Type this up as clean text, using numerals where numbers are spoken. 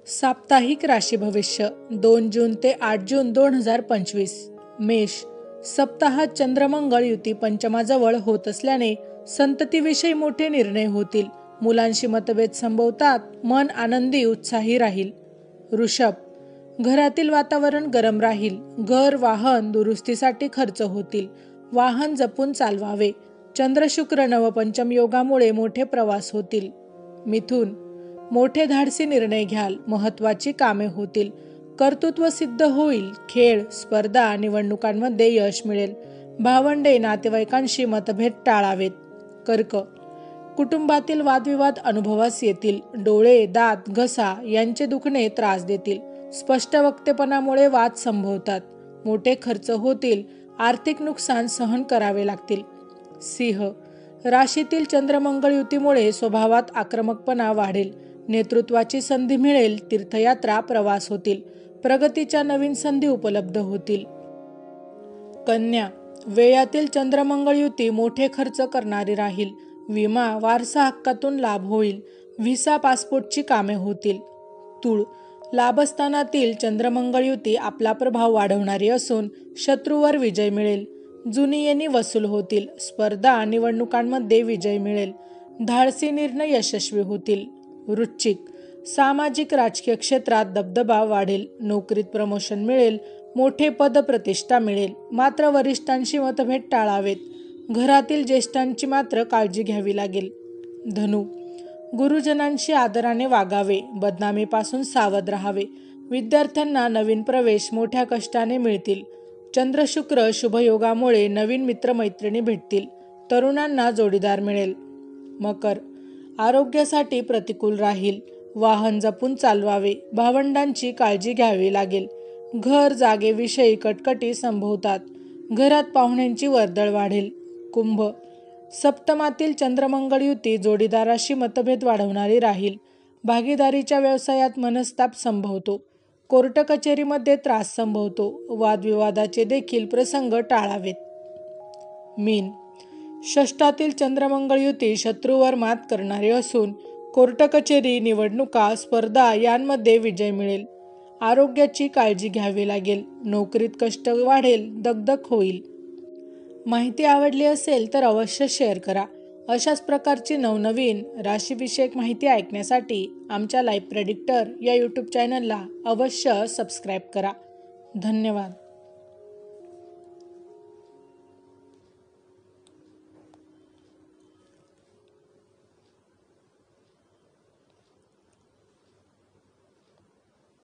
साप्ताहिक राशी भविष्य 2 जून ते 8 जून 2025. मेष. सप्ताहात चंद्रमंगळ युती पंचमाजवळ होत असल्याने संततीविषयी मोठे निर्णय होतील. मुलांशी मतभेद संभवतात. मन आनंदी उत्साही राहील. वृषभ. घरातील वातावरण गरम राहील. घर वाहन दुरुस्तीसाठी खर्च होतील. वाहन जपून चालवावे. चंद्र शुक्र नवपंचम योगामुळे मोठे प्रवास होतील. मिथुन. मोठे धाडसी निर्णय घ्याल. महत्त्वाची कामे होतील. कर्तृत्व सिद्ध होईल. खेळ, स्पर्धा, निवडणुकांमध्ये यश मिळेल. भावंडे, नातेवाईकांशी मतभेद टाळावेत. कर्क. कुटुंबातील वादविवाद अनुभवास येतील. डोळे, दात, घसा यांचे दुखणे त्रास देतील. स्पष्ट वक्तेपणामुळे वाद संभवतात. मोठे खर्च होतील. आर्थिक नुकसान सहन करावे लागतील. सिंह. राशीतील चंद्रमंगळ युतीमुळे स्वभावात आक्रमकपणा वाढेल. नेतृत्वाची संधी मिळेल. तीर्थयात्रा, प्रवास होतील. प्रगतीच्या नवीन संधी उपलब्ध होतील. कन्या. वेळातील चंद्रमंगळ युती मोठे खर्च करणारी राहील. विमा, वारसा हक्कातून लाभ होईल. व्हिसा, पासपोर्टची कामे होतील. तूळ. लाभस्थानातील चंद्रमंगळ युती आपला प्रभाव वाढवणारी असून शत्रूवर विजय मिळेल. जुनी येणी वसूल होतील. स्पर्धा, निवडणुकांमध्ये विजय मिळेल. धाडसी निर्णय यशस्वी होतील. वृश्चिक. सामाजिक राजकीय क्षेत्रात दबदबा वाढेल. नोकरीत प्रमोशन मिळेल. मोठे पद प्रतिष्ठा मिळेल. मात्र वरिष्ठांशी मतभेद टाळावेत. घरातील ज्येष्ठांची मात्र काळजी घ्यावी लागेल. धनु. गुरुजनांशी आदराने वागावे. बदनामीपासून सावध राहावे. विद्यार्थ्यांना नवीन प्रवेश मोठ्या कष्टाने मिळतील. चंद्र शुक्र शुभयोगामुळे नवीन मित्रमैत्रिणी भेटतील. तरुणांना जोडीदार मिळेल. मकर. आरोग्यासाठी प्रतिकूल राहील. वाहन जपून चालवावे. भावंडांची काळजी घ्यावी लागेल. घर जागेविषयी कटकटी संभवतात. घरात पाहुण्यांची वर्दळ वाढेल. कुंभ. सप्तमातील चंद्रमंगळ युती जोडीदाराशी मतभेद वाढवणारी राहील. भागीदारीच्या व्यवसायात मनस्ताप संभवतो. कोर्ट कचेरीमध्ये त्रास संभवतो. वादविवादाचे देखील प्रसंग टाळावेत. मीन. षष्ठातील चंद्रमंगळ युती शत्रूवर मात करणारी असून कोर्ट कचेरी, निवडणुका, स्पर्धा यांमध्ये विजय मिळेल. आरोग्याची काळजी घ्यावी लागेल. नोकरीत कष्ट वाढेल. दगदग होईल. माहिती आवडली असेल तर अवश्य शेअर करा. अशाच प्रकारची नवनवीन राशीविषयक माहिती ऐकण्यासाठी आमच्या लाईव्ह प्रेडिक्टर या यूट्यूब चॅनलला अवश्य सबस्क्राईब करा. धन्यवाद.